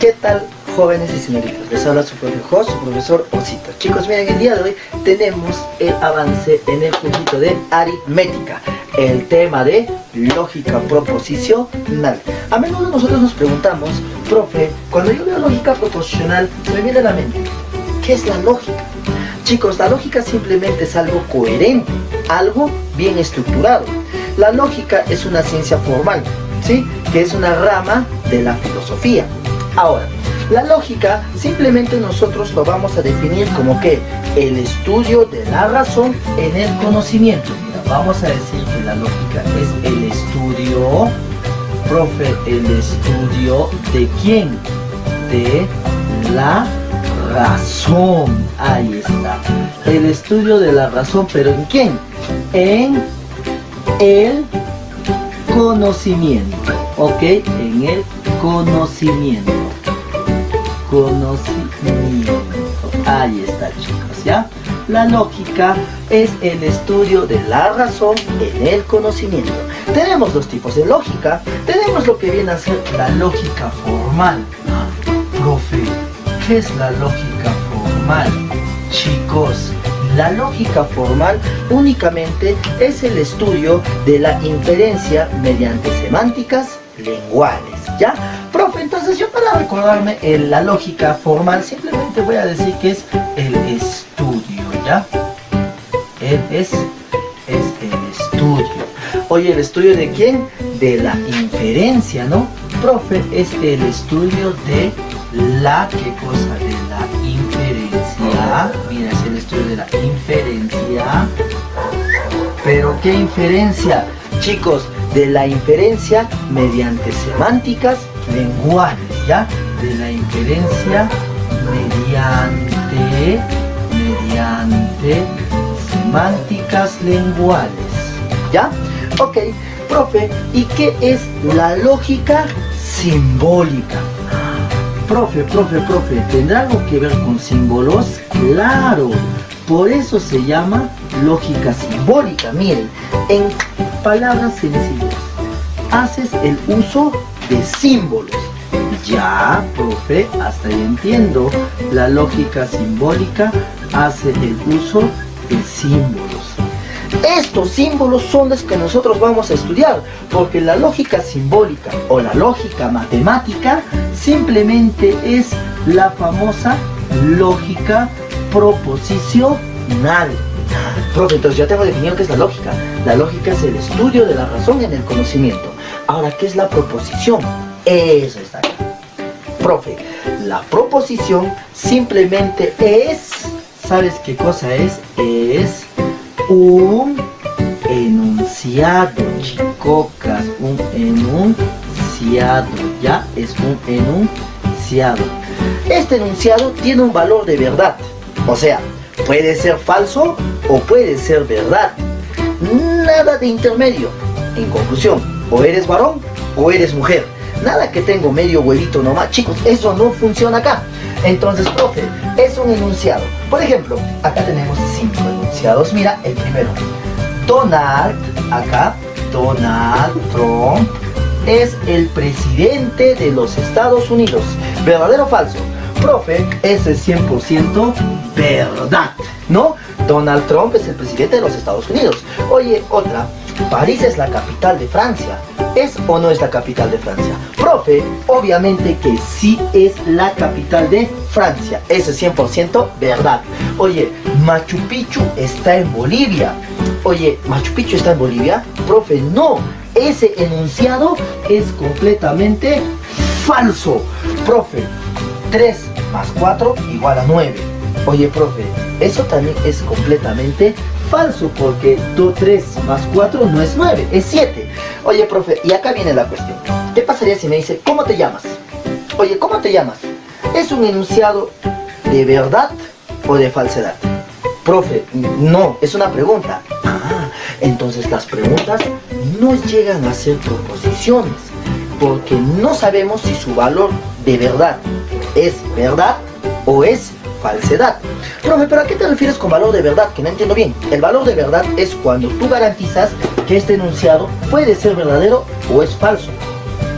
¿Qué tal, jóvenes y señoritas? Les habla su profesor, Osito. Chicos, miren, el día de hoy tenemos el avance en el cursito de aritmética, el tema de lógica proposicional. A menudo nosotros nos preguntamos, profe, cuando yo veo lógica proposicional, me viene a la mente, ¿qué es la lógica? Chicos, la lógica simplemente es algo coherente, algo bien estructurado. La lógica es una ciencia formal, ¿sí? Que es una rama de la filosofía. Ahora, la lógica simplemente nosotros lo vamos a definir como que el estudio de la razón en el conocimiento. Mira, vamos a decir que la lógica es el estudio, profe, el estudio ¿de quién? De la razón. Ahí está. El estudio de la razón, ¿pero en quién? En el conocimiento. ¿Ok? En el conocimiento. Ahí está, chicos, ¿ya? La lógica es el estudio de la razón en el conocimiento. Tenemos dos tipos de lógica. Tenemos lo que viene a ser la lógica formal. Profe, ¿qué es la lógica formal? Chicos, la lógica formal únicamente es el estudio de la inferencia mediante semánticas lenguales, ¿ya? Profe, entonces yo para recordarme la lógica formal simplemente voy a decir que es el estudio, ¿ya? Es el estudio. Oye, ¿el estudio de quién? De la inferencia, ¿no? Profe, es el estudio de la, ¿qué cosa? De la inferencia. Mira, es el estudio de la inferencia. ¿Pero qué inferencia? Chicos, de la inferencia mediante semánticas lenguales, ¿ya? De la inferencia mediante semánticas lenguales, ¿ya? Ok, profe, ¿y qué es la lógica simbólica? Profe, ¿tendrá algo que ver con símbolos? Claro, por eso se llama lógica simbólica. Miren, en palabras sencillas, haces el uso de símbolos. Ya, profe, hasta ahí entiendo. La lógica simbólica hace el uso de símbolos. Estos símbolos son los que nosotros vamos a estudiar, porque la lógica simbólica o la lógica matemática simplemente es la famosa lógica proposicional. Profe, entonces ya tengo definido qué es la lógica. La lógica es el estudio de la razón en el conocimiento. Ahora, ¿qué es la proposición? Eso está aquí. Profe, la proposición simplemente es, ¿sabes qué cosa es? Es un enunciado, chicocas, un enunciado, ya es un enunciado. Este enunciado tiene un valor de verdad, o sea, puede ser falso o puede ser verdad. Nada de intermedio. En conclusión, o eres varón o eres mujer. Nada que tengo medio huevito nomás. Chicos, eso no funciona acá. Entonces, profe, es un enunciado. Por ejemplo, acá tenemos 5 enunciados. Mira, el primero. Donald Trump es el presidente de los Estados Unidos. ¿Verdadero o falso? Profe, ese es 100% verdad, ¿no? Donald Trump es el presidente de los Estados Unidos. Oye, otra. París es la capital de Francia. ¿Es o no es la capital de Francia? Profe, obviamente que sí es la capital de Francia. Eso es 100% verdad. Oye, Machu Picchu está en Bolivia. Oye, ¿Machu Picchu está en Bolivia? Profe, no. Ese enunciado es completamente falso. Profe, 3 más 4 igual a 9. Oye, profe, eso también es completamente falso, porque 3 más 4 no es 9, es 7. Oye, profe, y acá viene la cuestión. ¿Qué pasaría si me dice, ¿cómo te llamas? Oye, ¿cómo te llamas? ¿Es un enunciado de verdad o de falsedad? Profe, no, es una pregunta. Ah, entonces las preguntas no llegan a ser proposiciones, porque no sabemos si su valor de verdad es verdad o es falsedad. Profe, ¿pero a qué te refieres con valor de verdad? Que no entiendo bien. El valor de verdad es cuando tú garantizas que este enunciado puede ser verdadero o es falso.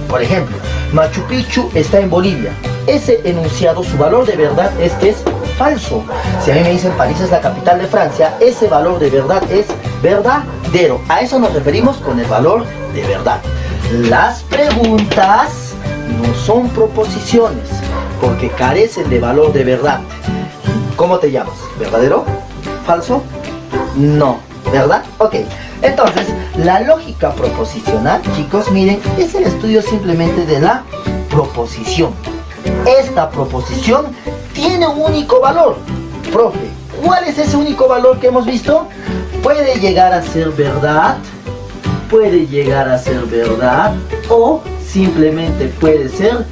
Por ejemplo, Machu Picchu está en Bolivia. ese enunciado, su valor de verdad es que es falso. Si a mí me dicen París es la capital de Francia, ese valor de verdad es verdadero. A eso nos referimos con el valor de verdad. Las preguntas no son proposiciones porque carecen de valor de verdad. ¿Cómo te llamas? ¿Verdadero? ¿Falso? No, ¿verdad? Ok. Entonces, la lógica proposicional, chicos, miren, es el estudio simplemente de la proposición. Esta proposición tiene un único valor. Profe, ¿cuál es ese único valor que hemos visto? Puede llegar a ser verdad, puede llegar a ser verdad, o simplemente puede ser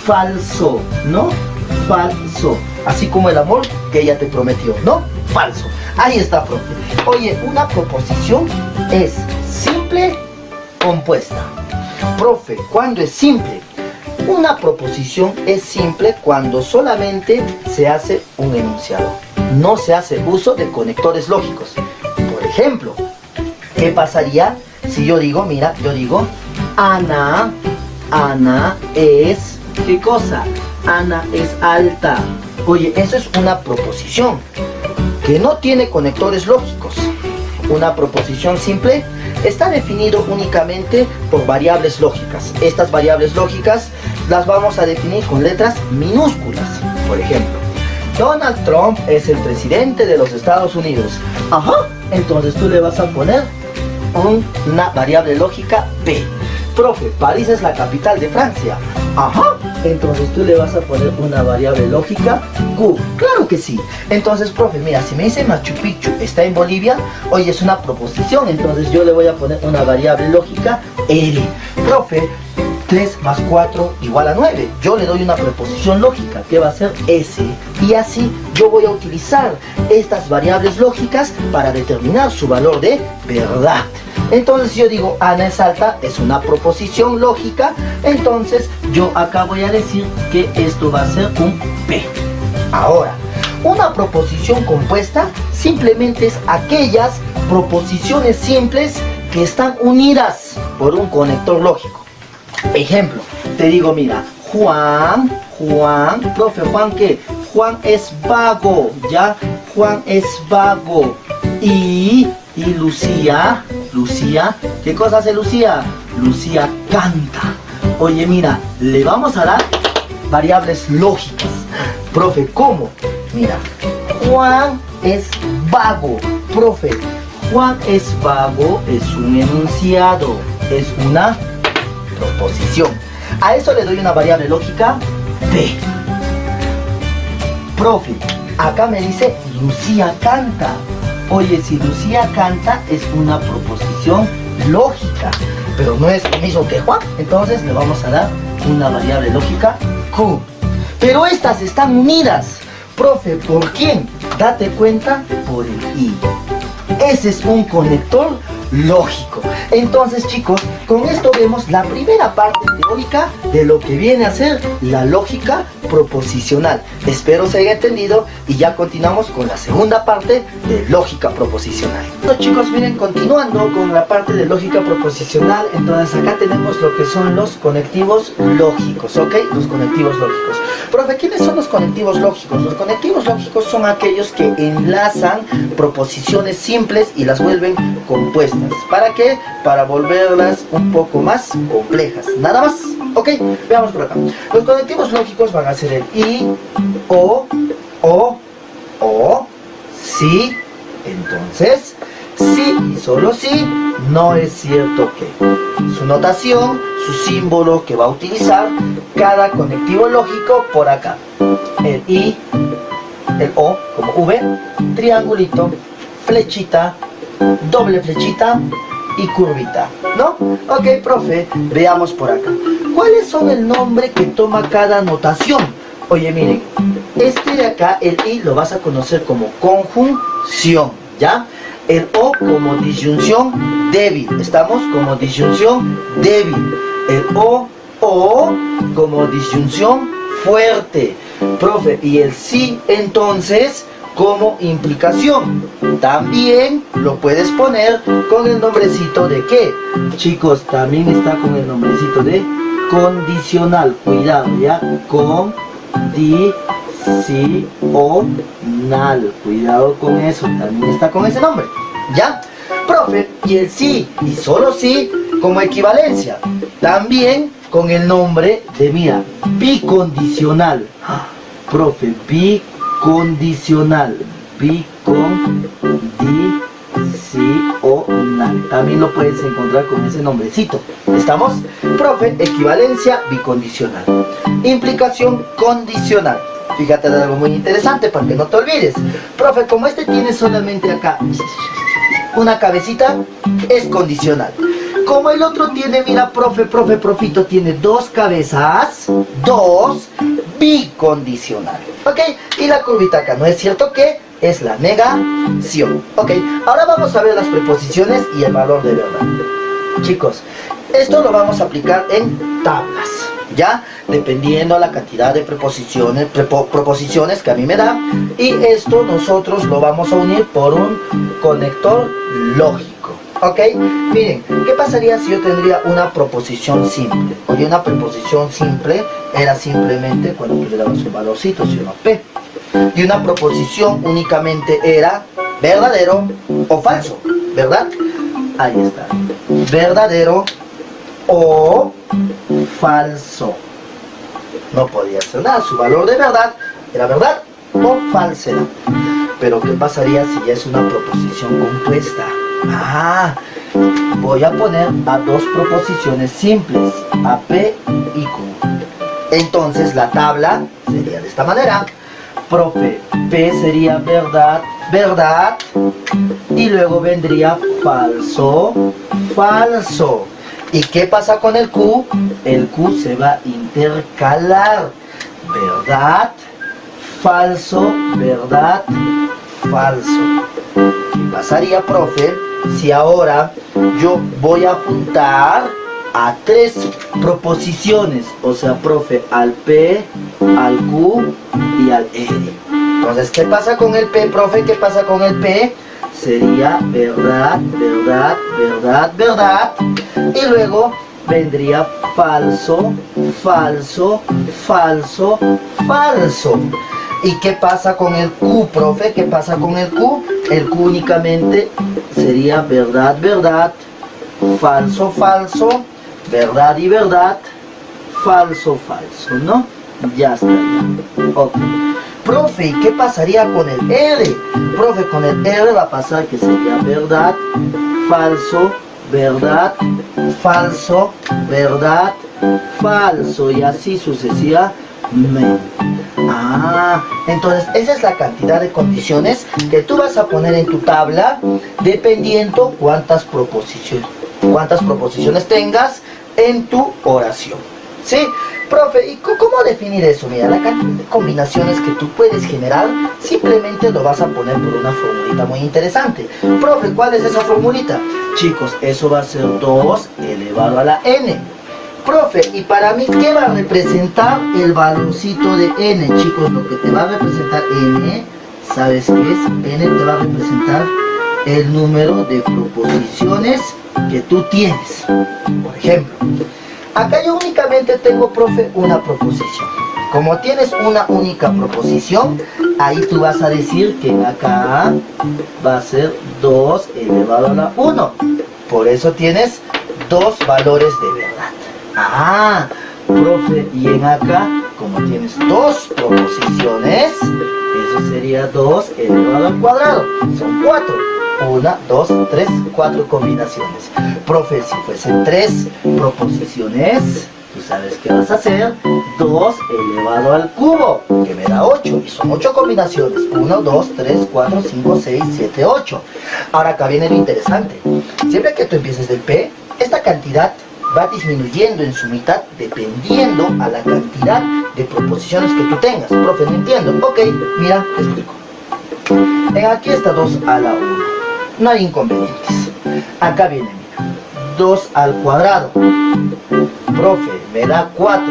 falso, ¿no? Falso. Así como el amor que ella te prometió, ¿no? Falso. Ahí está, profe. Oye, una proposición es simple, compuesta. Profe, ¿cuándo es simple? Una proposición es simple cuando solamente se hace un enunciado. No se hace uso de conectores lógicos. Por ejemplo, ¿qué pasaría si yo digo, mira, yo digo, Ana es, ¿qué cosa? Ana es alta. Oye, eso es una proposición que no tiene conectores lógicos. Una proposición simple está definido únicamente por variables lógicas. Estas variables lógicas las vamos a definir con letras minúsculas. Por ejemplo, Donald Trump es el presidente de los Estados Unidos. Ajá, entonces tú le vas a poner una variable lógica P. Profe, París es la capital de Francia. Ajá, entonces tú le vas a poner una variable lógica Q. Claro que sí. Entonces, profe, mira, si me dice Machu Picchu está en Bolivia, oye, es una proposición, entonces yo le voy a poner una variable lógica L. Profe, 3 más 4 igual a 9. Yo le doy una preposición lógica que va a ser S. Y así yo voy a utilizar estas variables lógicas para determinar su valor de verdad. Entonces yo digo Ana es alta, es una proposición lógica. Entonces yo acá voy a decir que esto va a ser un P. Ahora, una proposición compuesta simplemente es aquellas proposiciones simples que están unidas por un conector lógico. Ejemplo, te digo, mira, Juan, profe, ¿Juan qué? Juan es vago, ¿ya? Juan es vago. Y Lucía, ¿qué cosa hace Lucía? Lucía canta. Oye, mira, le vamos a dar variables lógicas. Profe, ¿cómo? Mira, Juan es vago. Profe, Juan es vago es un enunciado, es una proposición. A eso le doy una variable lógica P. Profe, acá me dice Lucía canta. Oye, si Lucía canta es una proposición lógica, pero no es lo mismo que Juan, entonces le vamos a dar una variable lógica Q. Pero estas están unidas. Profe, ¿por quién? Date cuenta, por el I. Ese es un conector lógico. Entonces, chicos, con esto vemos la primera parte teórica de lo que viene a ser la lógica proposicional. Espero se haya entendido y ya continuamos con la segunda parte de lógica proposicional. Bueno, chicos, miren, continuando con la parte de lógica proposicional, entonces acá tenemos lo que son los conectivos lógicos, ¿ok? Los conectivos lógicos. Profe, ¿quiénes son los conectivos lógicos? Los conectivos lógicos son aquellos que enlazan proposiciones simples y las vuelven compuestas. ¿Para qué? Para volverlas un poco más complejas. Nada más. Ok, veamos por acá. Los conectivos lógicos van a ser el I, o, sí. Entonces, sí y solo sí, no es cierto que. Su notación, su símbolo que va a utilizar cada conectivo lógico por acá. El I, el O como V, triangulito, flechita, doble flechita y curvita, ¿no? Ok, profe, veamos por acá. ¿Cuáles son el nombre que toma cada notación? Oye, miren, este de acá, el I, lo vas a conocer como conjunción, ¿ya? El O como disyunción débil, estamos como disyunción débil. El O como disyunción fuerte. Profe, y el sí, entonces, como implicación. También lo puedes poner con el nombrecito de ¿qué? Chicos, también está con el nombrecito de condicional. Cuidado, ¿ya? condicional. Cuidado con eso, también está con ese nombre. ¿Ya? Profe, y el sí, y solo sí, como equivalencia. También con el nombre de, mira, bicondicional. Profe, bicondicional. Bicondicional. También lo puedes encontrar con ese nombrecito. ¿Estamos? Profe, equivalencia bicondicional. Implicación condicional. Fíjate de algo muy interesante para que no te olvides. Profe, como este tiene solamente acá una cabecita, es condicional. Como el otro tiene, mira, profito, tiene dos cabezas, dos, bicondicional. ¿Ok? Y la curvita acá, ¿no es cierto que es la negación? ¿Ok? Ahora vamos a ver las preposiciones y el valor de verdad. Chicos, esto lo vamos a aplicar en tablas, ¿ya? Dependiendo la cantidad de proposiciones que a mí me da. Y esto nosotros lo vamos a unir por un conector lógico. ¿Ok? Miren, ¿qué pasaría si yo tendría una proposición simple? Oye, una proposición simple era simplemente cuando tú le dabas un valorcito, ¿sí o no? P. Y una proposición únicamente era verdadero o falso, ¿verdad? Ahí está. Verdadero o falso. No podía ser nada. Su valor de verdad era verdad o falsedad. Pero ¿qué pasaría si ya es una proposición compuesta? Voy a poner a dos proposiciones simples, a P y Q. Entonces la tabla sería de esta manera. Profe, P sería verdad, verdad, y luego vendría falso, falso. ¿Y qué pasa con el Q? El Q se va a intercalar. Verdad, falso, verdad, falso. ¿Qué pasaría, profe, si ahora yo voy a juntar a tres proposiciones? O sea, profe, al P, al Q y al R. Entonces, ¿qué pasa con el P, profe? ¿Qué pasa con el P? Sería verdad, verdad, verdad, verdad. Y luego vendría falso, falso, falso, falso. ¿Y qué pasa con el Q, profe? ¿Qué pasa con el Q? El Q únicamente sería verdad, verdad, falso, falso, verdad y verdad, falso, falso, ¿no? Ya está. Ok. Profe, ¿y qué pasaría con el R? Profe, con el R va a pasar que sería verdad, falso, verdad, falso, verdad, falso, y así sucesivamente. Entonces esa es la cantidad de condiciones que tú vas a poner en tu tabla dependiendo cuántas proposiciones tengas en tu oración. ¿Sí? Profe, ¿y cómo definir eso? Mira, la cantidad de combinaciones que tú puedes generar, simplemente lo vas a poner por una formulita muy interesante. Profe, ¿cuál es esa formulita? Chicos, eso va a ser 2 elevado a la n. Profe, ¿y para mí qué va a representar el valorcito de n? Chicos, lo que te va a representar n, ¿sabes qué es? N te va a representar el número de proposiciones que tú tienes. Por ejemplo, acá yo únicamente tengo, profe, una proposición. Como tienes una única proposición, ahí tú vas a decir que acá va a ser 2 elevado a la 1. Por eso tienes dos valores de verdad. Profe, y en acá, como tienes dos proposiciones, eso sería 2 elevado al cuadrado. Son 4. 1, 2, 3, 4 combinaciones. Profe, si fuesen 3 proposiciones, tú sabes qué vas a hacer. 2 elevado al cubo, que me da 8. Y son 8 combinaciones. 1, 2, 3, 4, 5, 6, 7, 8. Ahora acá viene lo interesante. Siempre que tú empieces del P, esta cantidad va disminuyendo en su mitad dependiendo a la cantidad de proposiciones que tú tengas. Profe, no entiendo. Ok, mira, te explico. Aquí está 2 a la 1. No hay inconvenientes. Acá viene, mira, 2 al cuadrado. Profe, me da 4.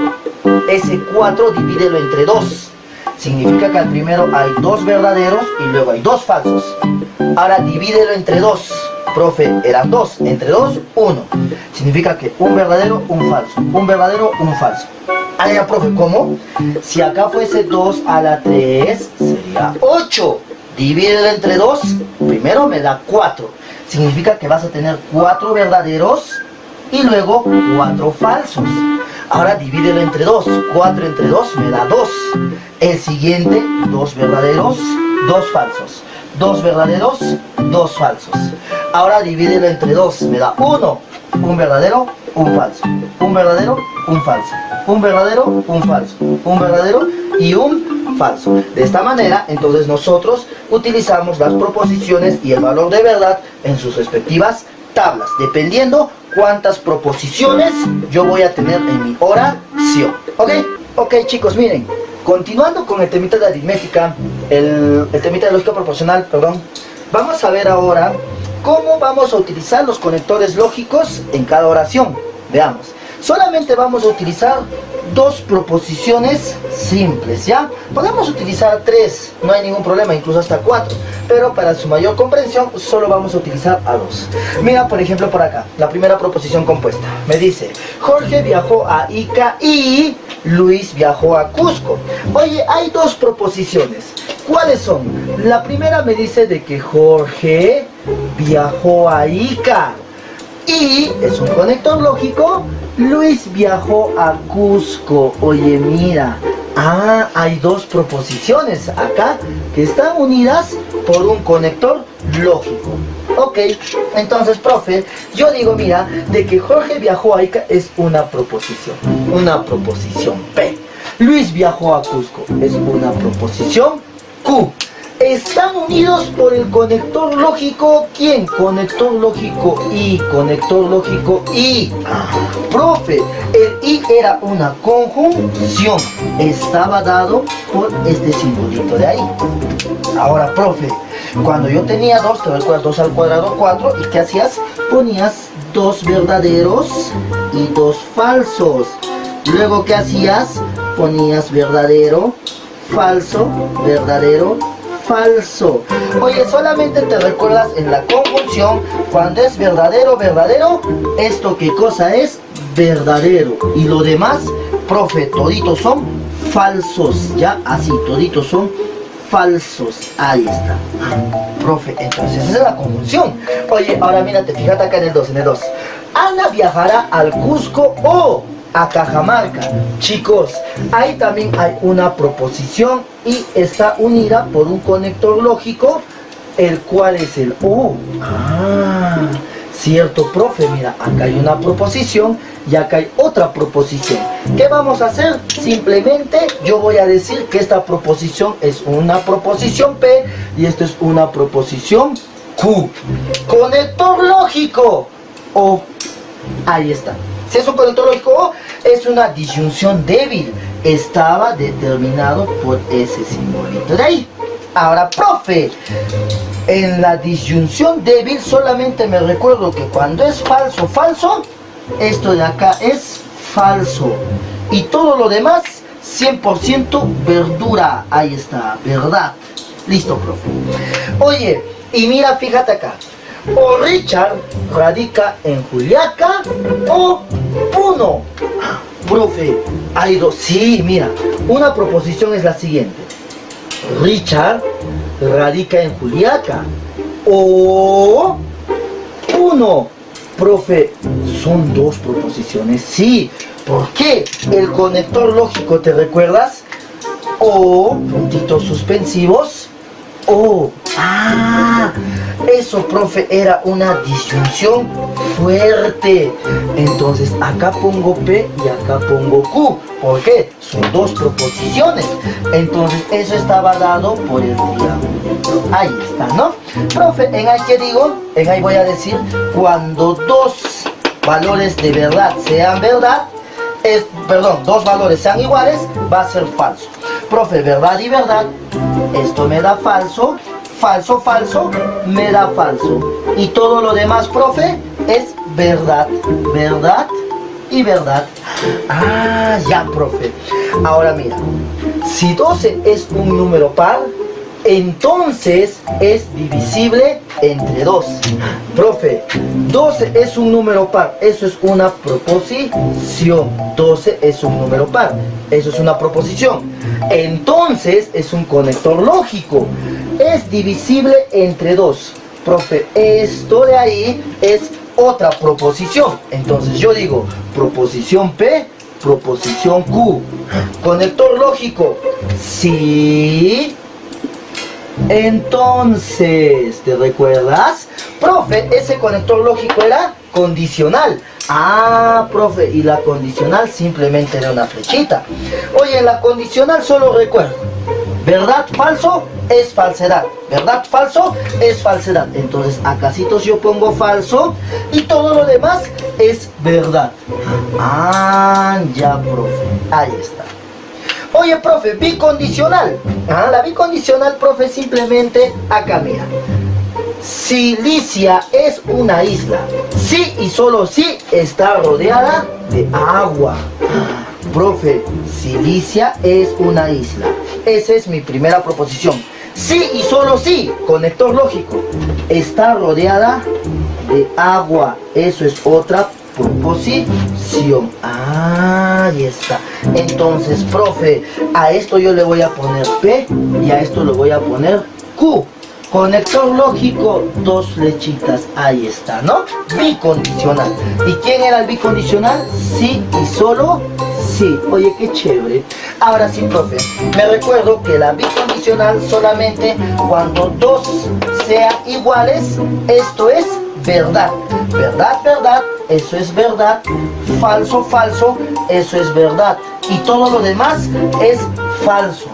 Ese 4 divídelo entre 2. Significa que al primero hay 2 verdaderos y luego hay 2 falsos. Ahora divídelo entre 2. Profe, eran 2. Entre 2, 1. Significa que un verdadero, un falso. Un verdadero, un falso. Ah, ya, profe, ¿cómo? Si acá fuese 2 a la 3, sería 8. Divídelo entre 2, primero me da 4. Significa que vas a tener 4 verdaderos y luego 4 falsos. Ahora divídelo entre 2. 4 entre 2 me da 2. El siguiente, 2 verdaderos, 2 falsos. 2 verdaderos, 2 falsos. Ahora divídelo entre 2, me da 1. Un verdadero, un falso. Un verdadero, un falso. Un verdadero, un falso. Un verdadero y un falso. De esta manera, entonces nosotros utilizamos las proposiciones y el valor de verdad en sus respectivas tablas, dependiendo cuántas proposiciones yo voy a tener en mi oración. ¿Ok? Ok, chicos, miren. Continuando con el temita de aritmética, el temita de lógica proporcional, perdón, vamos a ver ahora cómo vamos a utilizar los conectores lógicos en cada oración. Veamos. Solamente vamos a utilizar 2 proposiciones simples, ¿ya? Podemos utilizar 3, no hay ningún problema, incluso hasta 4. Pero para su mayor comprensión, solo vamos a utilizar a 2. Mira, por ejemplo, por acá, la primera proposición compuesta. Me dice, Jorge viajó a Ica y Luis viajó a Cusco. Oye, hay 2 proposiciones. ¿Cuáles son? La primera me dice de que Jorge viajó a Ica. Y es un conector lógico, Luis viajó a Cusco. Oye, mira, hay 2 proposiciones acá que están unidas por un conector lógico. Ok, entonces, profe, yo digo, mira, de que Jorge viajó a Ica es una proposición P. Luis viajó a Cusco es una proposición Q. Están unidos por el conector lógico, ¿quién? Conector lógico I, conector lógico I. Profe, el I era una conjunción, estaba dado por este simbolito de ahí. Ahora, profe, cuando yo tenía 2, te recuerdas, 2 al cuadrado, 4, ¿y qué hacías? Ponías 2 verdaderos y 2 falsos. Luego, ¿qué hacías? Ponías verdadero, falso, verdadero, falso. Oye, solamente te recuerdas en la conjunción, cuando es verdadero, verdadero, ¿esto qué cosa es? Verdadero. Y lo demás, profe, toditos son falsos, ¿ya? Así, toditos son falsos. Ahí está. Profe, entonces esa es la conjunción. Oye, ahora mírate, fíjate acá en el 2, Ana viajará al Cusco o a Cajamarca. Chicos, ahí también hay una proposición y está unida por un conector lógico, el cual es el O. Cierto, profe, mira, acá hay una proposición y acá hay otra proposición. ¿Qué vamos a hacer? Simplemente yo voy a decir que esta proposición es una proposición P y esta es una proposición Q. Conector lógico O. Ahí está. Si es un conector lógico O, es una disyunción débil. Estaba determinado por ese simbolito de ahí. Ahora, profe, en la disyunción débil solamente me recuerdo que cuando es falso, falso, esto de acá es falso. Y todo lo demás, 100% verdura. Ahí está, verdad. Listo, profe. Oye, y mira, fíjate acá. O Richard radica en Juliaca o Puno. Profe, hay 2. Sí, mira, una proposición es la siguiente. Richard radica en Juliaca o Puno. Profe, son 2 proposiciones. Sí, ¿por qué? El conector lógico, ¿te recuerdas? O, puntitos suspensivos, O. Eso, profe, era una disyunción fuerte. Entonces, acá pongo P y acá pongo Q. ¿Por qué? Son 2 proposiciones. Entonces, eso estaba dado por el triángulo. Ahí está, ¿no? Profe, en ahí, ¿qué digo? En ahí voy a decir, cuando 2 valores de verdad sean verdad, perdón, 2 valores sean iguales, va a ser falso. Profe, verdad y verdad, esto me da falso. Falso, falso, me da falso. Y todo lo demás, profe, es verdad. Verdad y verdad. Ya, profe. Ahora mira, si 12 es un número par, entonces es divisible entre 2. Profe, 12 es un número par, eso es una proposición. 12 es un número par, eso es una proposición. Entonces es un conector lógico. Es divisible entre 2. Profe, esto de ahí es otra proposición. Entonces yo digo proposición P, proposición Q. Conector lógico, sí. Entonces, ¿te recuerdas? Profe, ese conector lógico era condicional. Ah, profe, y la condicional simplemente era una flechita. Oye, en la condicional solo recuerdo: verdad, falso, es falsedad. Verdad, falso, es falsedad. Entonces, acasitos yo pongo falso y todo lo demás es verdad. Ah, ya, profe. Ahí está. Oye, profe, bicondicional. Ah, la bicondicional, profe, simplemente acá, mira. Cilicia es una isla. Sí y solo sí está rodeada de agua. Profe, Cilicia es una isla. Esa es mi primera proposición. Sí y solo sí, conector lógico, está rodeada de agua. Eso es otra proposición. Ah, ahí está. Entonces, profe, a esto yo le voy a poner P y a esto le voy a poner Q. Conector lógico, 2 flechitas, ahí está, ¿no? Bicondicional. ¿Y quién era el bicondicional? Sí y solo sí. Oye, qué chévere. Ahora sí, profe, me recuerdo que la bicondicional solamente cuando 2 sean iguales, esto es verdad. Verdad, verdad, eso es verdad. Falso, falso, eso es verdad. Y todo lo demás es falso.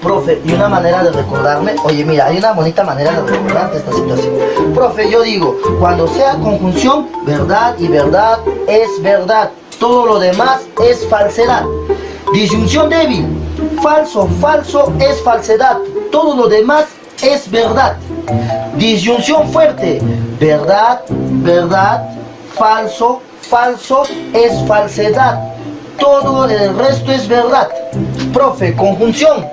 Profe, y una manera de recordarme, oye, mira, hay una bonita manera de recordarte esta situación. Profe, yo digo, cuando sea conjunción, verdad y verdad es verdad. Todo lo demás es falsedad. Disyunción débil, falso, falso es falsedad. Todo lo demás es verdad. Disyunción fuerte, verdad, verdad, falso, falso es falsedad. Todo el resto es verdad. Profe, condicional.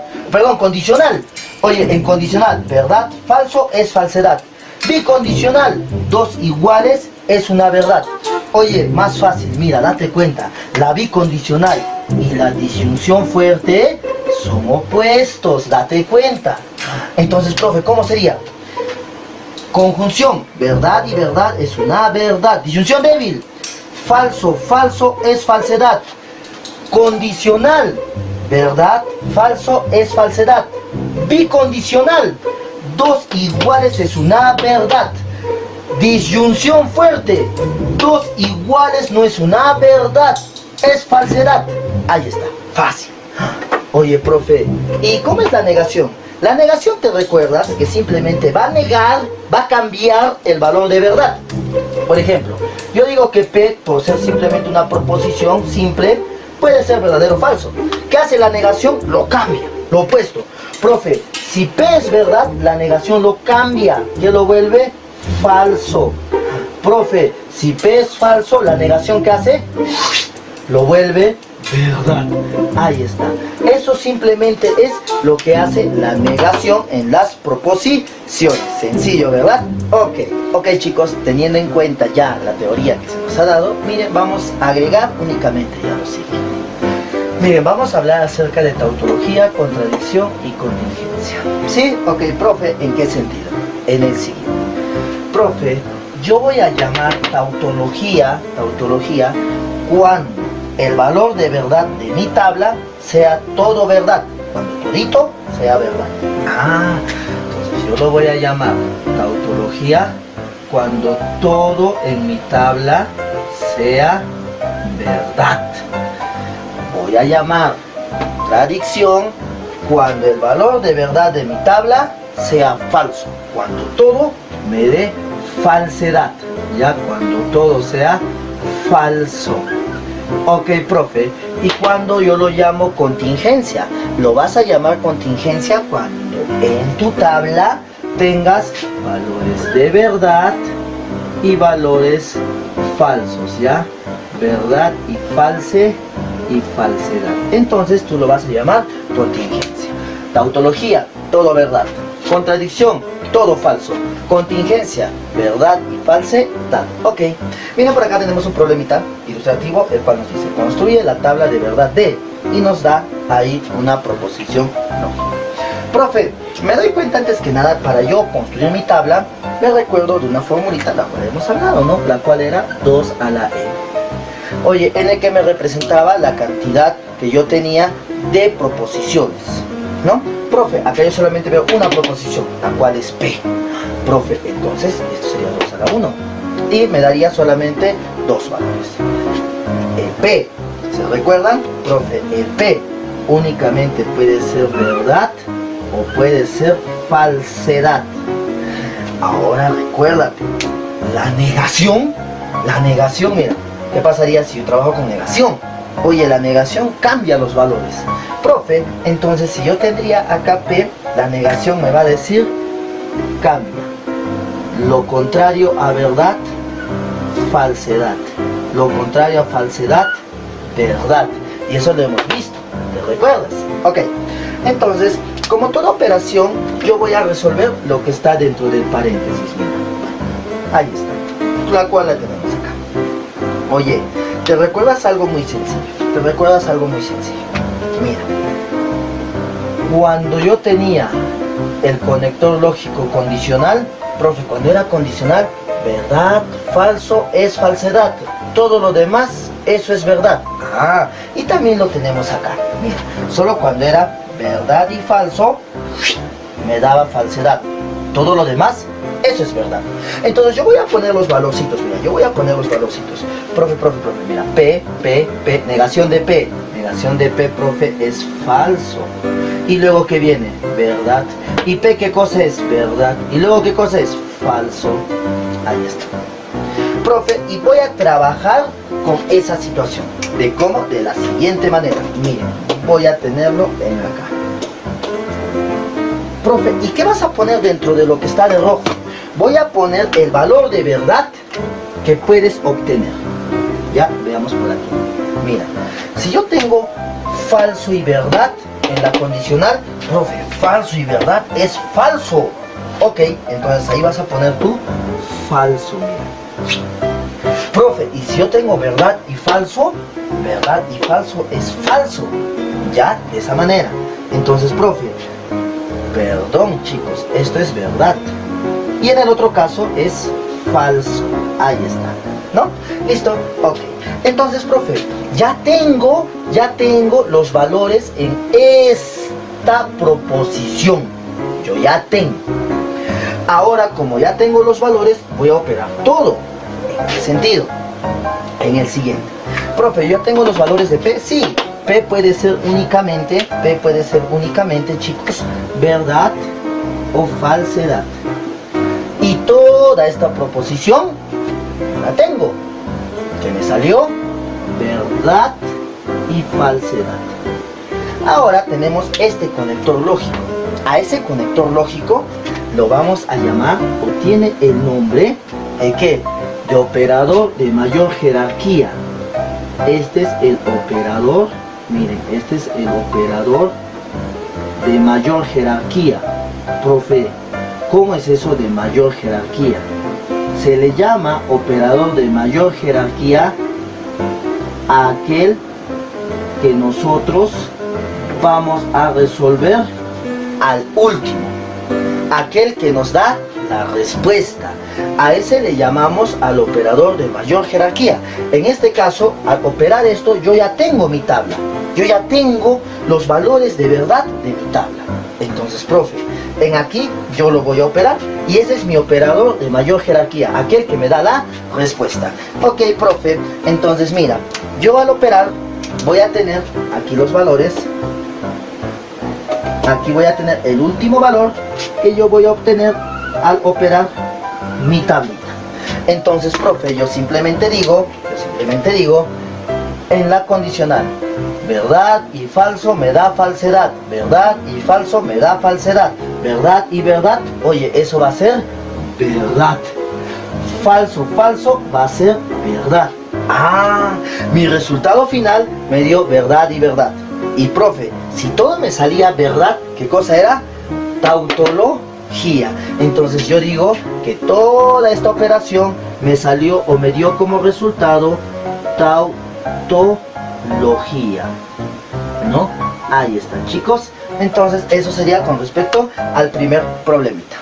Oye, en condicional, verdad, falso es falsedad. Bicondicional, 2 iguales es una verdad. Oye, más fácil, mira, date cuenta, la bicondicional y la disyunción fuerte son opuestos, date cuenta. Entonces, profe, ¿cómo sería? Conjunción, verdad y verdad es una verdad. Disyunción débil, falso, falso es falsedad. Condicional, verdad, falso es falsedad. Bicondicional, 2 iguales es una verdad. Disyunción fuerte, 2 iguales no es una verdad, es falsedad. Ahí está, fácil. Oye, profe, ¿y cómo es la negación? La negación, ¿te recuerdas? Que simplemente va a negar, va a cambiar el valor de verdad. Por ejemplo, yo digo que P, por ser simplemente una proposición simple, puede ser verdadero o falso. ¿Qué hace la negación? Lo cambia, lo opuesto. Profe, si P es verdad, la negación lo cambia, que lo vuelve falso. Profe, si P es falso, la negación, ¿qué hace? Lo vuelve verdad. Ahí está. Eso simplemente es lo que hace la negación en las proposiciones. Sencillo, ¿verdad? Ok chicos, teniendo en cuenta ya la teoría que se nos ha dado, miren, vamos a agregar únicamente ya lo siguiente. Miren, vamos a hablar acerca de tautología, contradicción y contingencia. ¿Sí? Ok, profe, ¿en qué sentido? En el siguiente. Profe, yo voy a llamar tautología cuando el valor de verdad de mi tabla sea todo verdad, cuando todito sea verdad. Ah, entonces yo lo voy a llamar tautología cuando todo en mi tabla sea verdad. Voy a llamar contradicción cuando el valor de verdad de mi tabla sea falso, cuando todo me dé falsedad, ya cuando todo sea falso. Ok, profe, y cuando yo lo llamo contingencia, lo vas a llamar contingencia cuando en tu tabla tengas valores de verdad y valores falsos, ¿ya? Verdad y falsedad. Entonces tú lo vas a llamar contingencia. Tautología, todo verdad. Contradicción, todo falso. Contingencia, verdad y falsedad. Ok, miren, por acá tenemos un problemita ilustrativo, el cual nos dice: construye la tabla de verdad de, y nos da ahí una proposición lógica. Profe, me doy cuenta antes que nada, para yo construir mi tabla, me recuerdo de una formulita, la cual hemos hablado, ¿no? La cual era 2 a la n. Oye, n que me representaba la cantidad que yo tenía de proposiciones, ¿no? Profe, acá yo solamente veo una proposición, la cual es P. Profe, entonces esto sería 2 a la 1. Y me daría solamente dos valores. El P, ¿se recuerdan? Profe, el P únicamente puede ser verdad o puede ser falsedad. Ahora recuérdate, la negación, mira, ¿qué pasaría si yo trabajo con negación? Oye, la negación cambia los valores. Profe, entonces si yo tendría acá P, la negación me va a decir cambia. Lo contrario a verdad, falsedad. Lo contrario a falsedad, verdad. Y eso lo hemos visto, ¿te recuerdas? Ok, entonces, como toda operación, yo voy a resolver lo que está dentro del paréntesis. Mira, ahí está, la cual la tenemos acá. Oye, ¿te recuerdas algo muy sencillo? Mira, cuando yo tenía el conector lógico condicional, profe, cuando era condicional, verdad, falso es falsedad. Todo lo demás, eso es verdad. Ah, y también lo tenemos acá. Mira, solo cuando era verdad y falso, me daba falsedad. Todo lo demás, eso es verdad. Entonces yo voy a poner los valorcitos, mira, Profe, mira, P, negación de P. Negación de P, profe, es falso. Y luego, ¿qué viene? Verdad. ¿Y P qué cosa es? Verdad. ¿Y luego qué cosa es? Falso. Ahí está. Profe, y voy a trabajar con esa situación. ¿De cómo? De la siguiente manera. Miren, voy a tenerlo en acá. Profe, ¿y qué vas a poner dentro de lo que está de rojo? Voy a poner el valor de verdad que puedes obtener. Ya, veamos por aquí. Mira, si yo tengo falso y verdad en la condicional, profe, falso y verdad es falso. Ok, entonces ahí vas a poner tú falso, mira. Profe, y si yo tengo verdad y falso es falso. Ya, de esa manera. Entonces, profe, perdón chicos, esto es verdad. Y en el otro caso es falso. Ahí está, ¿no? ¿Listo? Ok. Entonces, profe, ya tengo los valores en esta proposición. Yo ya tengo. Ahora, como ya tengo los valores, voy a operar todo. ¿En qué sentido? En el siguiente. Profe, yo tengo los valores de P. Sí, P puede ser únicamente, chicos, verdad o falsedad. Y toda esta proposición la tengo. Que me salió verdad y falsedad. Ahora tenemos este conector lógico. A ese conector lógico lo vamos a llamar, o tiene el nombre de ¿qué? De operador de mayor jerarquía. Este es el operador, miren, este es el operador de mayor jerarquía. Profe, ¿cómo es eso de mayor jerarquía? Se le llama operador de mayor jerarquía a aquel que nosotros vamos a resolver al último, aquel que nos da la respuesta. A ese le llamamos al operador de mayor jerarquía. En este caso, al operar esto, yo ya tengo mi tabla, yo ya tengo los valores de verdad de mi tabla. Entonces, profe, en aquí yo lo voy a operar y ese es mi operador de mayor jerarquía, aquel que me da la respuesta. Ok, profe, entonces mira, yo al operar voy a tener aquí los valores. Aquí voy a tener el último valor que yo voy a obtener al operar mi tablita. Entonces, profe, yo simplemente digo, en la condicional, verdad y falso me da falsedad, verdad y falso me da falsedad, verdad y verdad, oye, eso va a ser verdad. Falso, falso va a ser verdad. Ah, mi resultado final me dio verdad y verdad. Y profe, si todo me salía verdad, ¿qué cosa era? Tautología. tautología. Entonces yo digo que toda esta operación me salió o me dio como resultado tautología, ¿no? Ahí están, chicos. Entonces eso sería con respecto al primer problemita.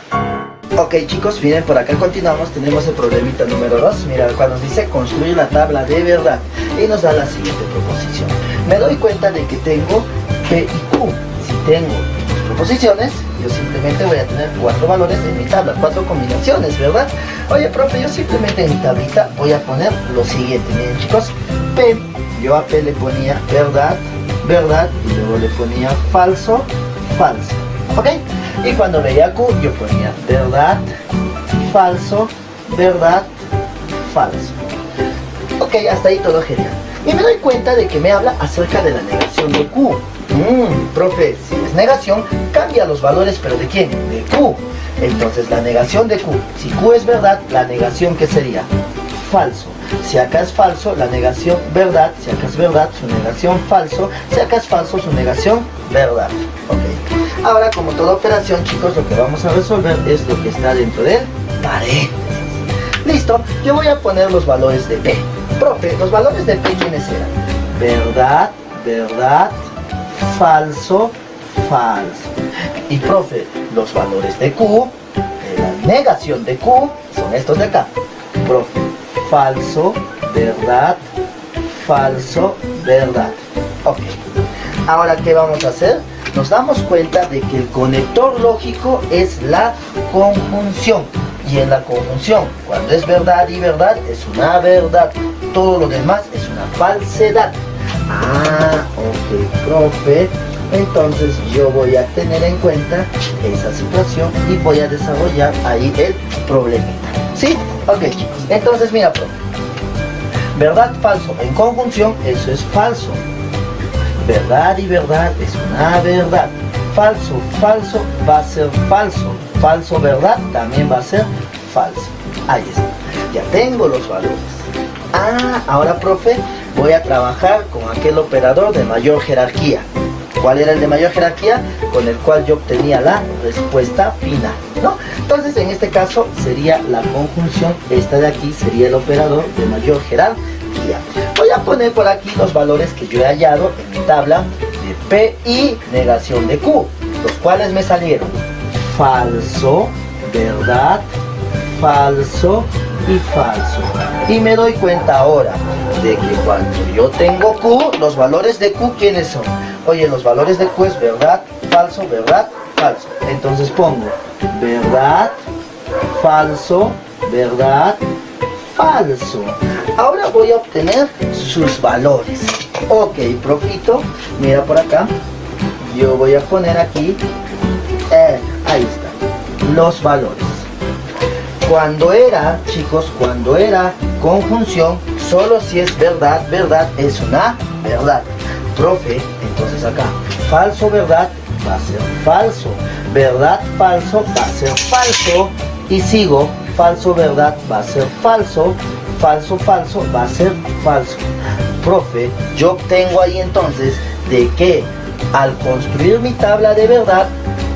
Ok, chicos, miren, por acá continuamos. Tenemos el problemita número 2. Mira, cuando nos dice construir la tabla de verdad y nos da la siguiente proposición. Me doy cuenta de que tengo P y Q. Si tengo dos proposiciones, yo simplemente voy a tener 4 valores en mi tabla, 4 combinaciones, ¿verdad? Oye, profe, yo simplemente en mi tablita voy a poner lo siguiente. Miren, chicos, P, yo a P le ponía verdad, verdad, y luego le ponía falso, falso, ¿ok? Y cuando veía Q, yo ponía verdad, falso, verdad, falso. Ok, hasta ahí todo genial. Y me doy cuenta de que me habla acerca de la negación de Q. Profe, si es negación, cambia los valores, ¿pero de quién? De Q. Entonces, la negación de Q. Si Q es verdad, la negación, ¿qué sería? Falso. Si acá es falso, la negación verdad. Si acá es verdad, su negación falso. Si acá es falso, su negación verdad. Ok. Ahora, como toda operación, chicos, lo que vamos a resolver es lo que está dentro del paréntesis. Listo, yo voy a poner los valores de P. Profe, los valores de P, ¿quiénes eran? Verdad, verdad, falso, falso. Y profe, los valores de Q, la negación de Q, son estos de acá. Profe, falso, verdad, falso, verdad. Ok. Ahora, ¿qué vamos a hacer? Nos damos cuenta de que el conector lógico es la conjunción. Y en la conjunción, cuando es verdad y verdad, es una verdad. Todo lo demás es una falsedad. Ah, ok, profe. Entonces yo voy a tener en cuenta esa situación y voy a desarrollar ahí el problemita. ¿Sí? Ok, chicos. Entonces, mira, profe. Verdad, falso. En conjunción, eso es falso. Verdad y verdad es una verdad. Falso, falso va a ser falso. Falso, verdad también va a ser falso. Ahí está. Ya tengo los valores. Ah, ahora, profe, voy a trabajar con aquel operador de mayor jerarquía. ¿Cuál era el de mayor jerarquía? Con el cual yo obtenía la respuesta final, ¿no? Entonces, en este caso, sería la conjunción. Esta de aquí sería el operador de mayor jerarquía. Voy a poner por aquí los valores que yo he hallado en mi tabla de P y negación de Q, los cuales me salieron falso, verdad, falso y falso. Y me doy cuenta ahora de que cuando yo tengo Q, los valores de Q, ¿quiénes son? Oye, los valores de Q es verdad, falso, falso. Entonces pongo verdad, falso, verdad, falso. Ahora voy a obtener sus valores. Ok, profito, mira por acá. Yo voy a poner aquí, ahí está, los valores. Cuando era, chicos, cuando era conjunción, solo si es verdad, verdad es una verdad. Profe, entonces acá, falso, verdad, va a ser falso. Verdad, falso, va a ser falso. Y sigo, falso, verdad, va a ser falso. Falso, falso, va a ser falso. Profe, yo obtengo ahí entonces de que al construir mi tabla de verdad,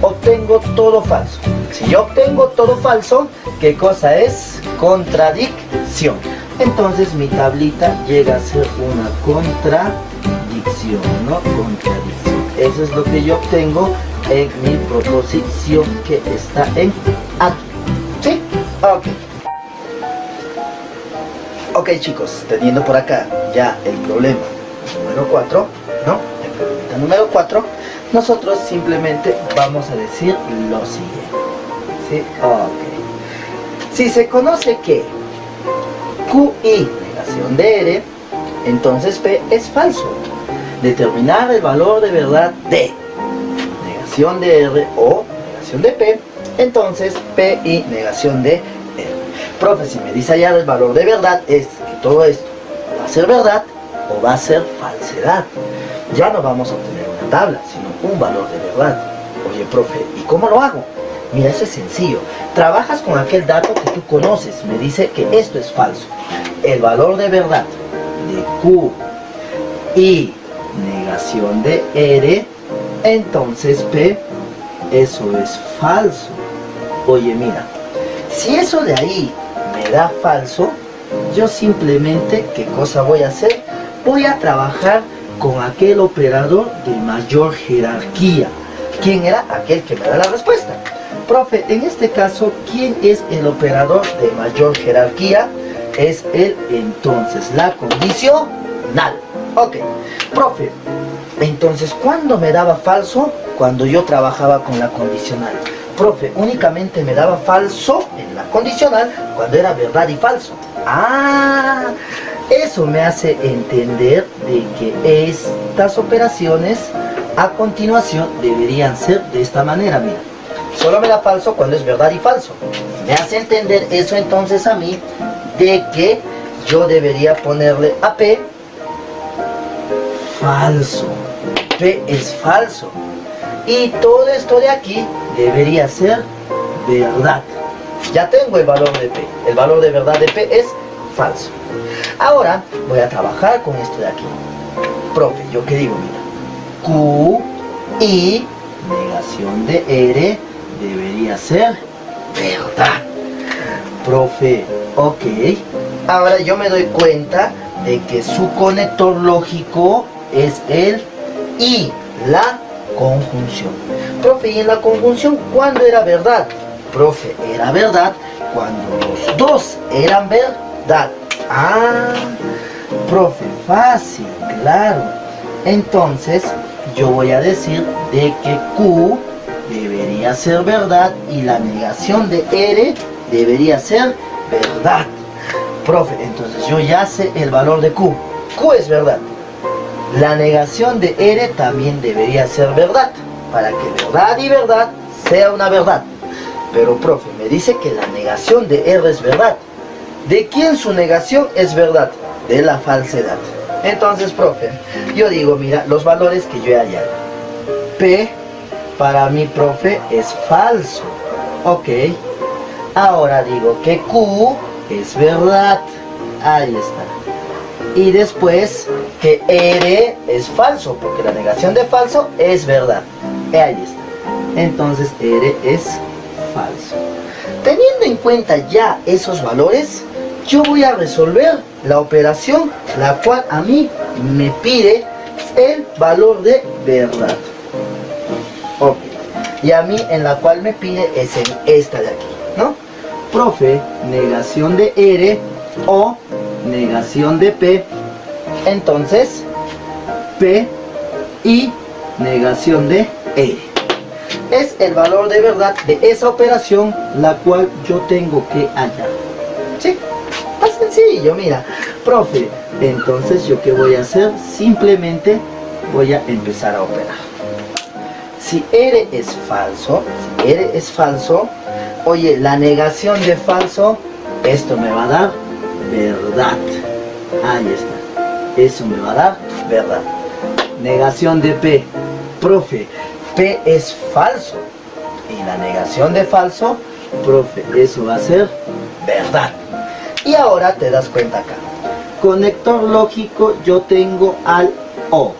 obtengo todo falso. Si yo obtengo todo falso, ¿qué cosa es? Contradicción. Entonces mi tablita llega a ser una contradicción, ¿no? Contradicción. Eso es lo que yo obtengo en mi proposición que está en aquí. ¿Sí? Ok. Ok, chicos, teniendo por acá ya el problema número 4, ¿no? El problema número 4, nosotros simplemente vamos a decir lo siguiente. ¿Sí? Ok. Si se conoce que QI, negación de R, entonces P es falso. Determinar el valor de verdad de negación de R o negación de P, entonces PI, negación de R. Profe, si me dice allá el valor de verdad, es que todo esto va a ser verdad o va a ser falsedad. Ya no vamos a obtener una tabla, sino un valor de verdad. Oye, profe, ¿y cómo lo hago? Mira, eso es sencillo. Trabajas con aquel dato que tú conoces. Me dice que esto es falso. El valor de verdad de Q y negación de R, entonces P, eso es falso. Oye, mira, si eso de ahí me da falso, yo simplemente, ¿qué cosa voy a hacer? Voy a trabajar con aquel operador de mayor jerarquía. ¿Quién era aquel que me da la respuesta? Profe, en este caso, ¿quién es el operador de mayor jerarquía? Es el entonces, la condicional. Ok, profe, entonces, ¿cuándo me daba falso? Cuando yo trabajaba con la condicional. Profe, únicamente me daba falso en la condicional cuando era verdad y falso. Ah, eso me hace entender de que estas operaciones a continuación deberían ser de esta manera, mira. Solo me da falso cuando es verdad y falso. Me hace entender eso entonces a mí de que yo debería ponerle a P falso. P es falso. Y todo esto de aquí debería ser verdad. Ya tengo el valor de P. El valor de verdad de P es falso. Ahora voy a trabajar con esto de aquí. Profe, ¿yo qué digo? Mira. Q y negación de R debería ser verdad. Profe, ok. Ahora yo me doy cuenta de que su conector lógico es el y la conjunción. Profe, ¿y en la conjunción cuándo era verdad? Profe, era verdad cuando los dos eran verdad. Ah, profe, fácil, claro. Entonces, yo voy a decir de que Q debería ser verdad y la negación de R debería ser verdad. Profe, entonces yo ya sé el valor de Q. Q es verdad. La negación de R también debería ser verdad, para que verdad y verdad sea una verdad. Pero profe, me dice que la negación de R es verdad. ¿De quién su negación es verdad? De la falsedad. Entonces, profe, yo digo, mira, los valores que yo he hallado. P, para mí, profe, es falso. Ok. Ahora digo que Q es verdad. Ahí está. Y después que R es falso, porque la negación de falso es verdad. Ahí está. Entonces R es falso. Teniendo en cuenta ya esos valores, yo voy a resolver la operación la cual a mí me pide el valor de verdad. Ok. Y a mí en la cual me pide es en esta de aquí, ¿no? Profe, negación de R o negación de P, entonces P y negación de R es el valor de verdad de esa operación la cual yo tengo que hallar. ¿Sí? Más sencillo, mira. Profe, entonces yo qué voy a hacer, simplemente voy a empezar a operar. Si R es falso, oye, la negación de falso, esto me va a dar verdad. Ahí está. Eso me va a dar verdad. Negación de P. Profe, P es falso. Y la negación de falso, profe, eso va a ser verdad. Y ahora te das cuenta acá. Conector lógico yo tengo al O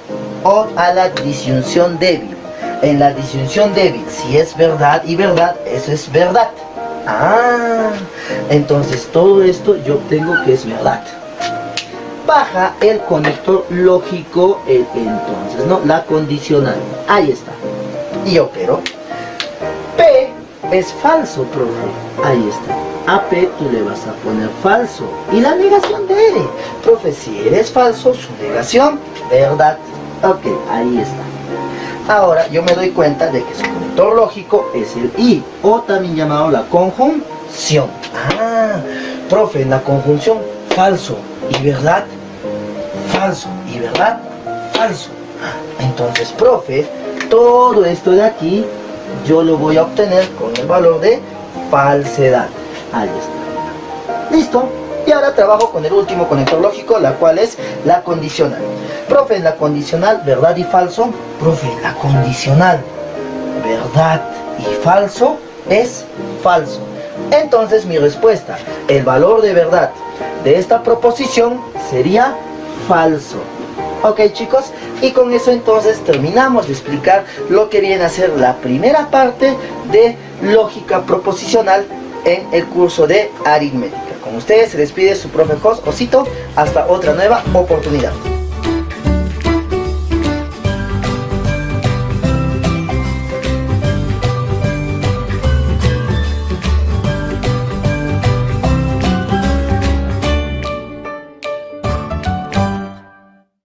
a la disyunción débil. En la disyunción débil, si es verdad y verdad, eso es verdad. Ah, entonces todo esto yo obtengo que es verdad. Baja el conector lógico, entonces, ¿no? La condicional. Ahí está. Y opero. P es falso, profe. Ahí está. A P tú le vas a poner falso. Y la negación de R. Profe, si eres falso, su negación, verdad. Ok, ahí está. Ahora yo me doy cuenta de que su conector lógico es el I, o también llamado la conjunción. Ah, profe, en la conjunción, falso y verdad, falso y verdad, falso. Entonces, profe, todo esto de aquí yo lo voy a obtener con el valor de falsedad. Ahí está. ¿Listo? Y ahora trabajo con el último conector lógico, la cual es la condicional. Profe, en la condicional, verdad y falso. Profe, la condicional, verdad y falso es falso. Entonces mi respuesta, el valor de verdad de esta proposición sería falso. Ok, chicos, y con eso entonces terminamos de explicar lo que viene a ser la primera parte de lógica proposicional en el curso de aritmética. Con ustedes se despide su profe Jos Osito. Hasta otra nueva oportunidad.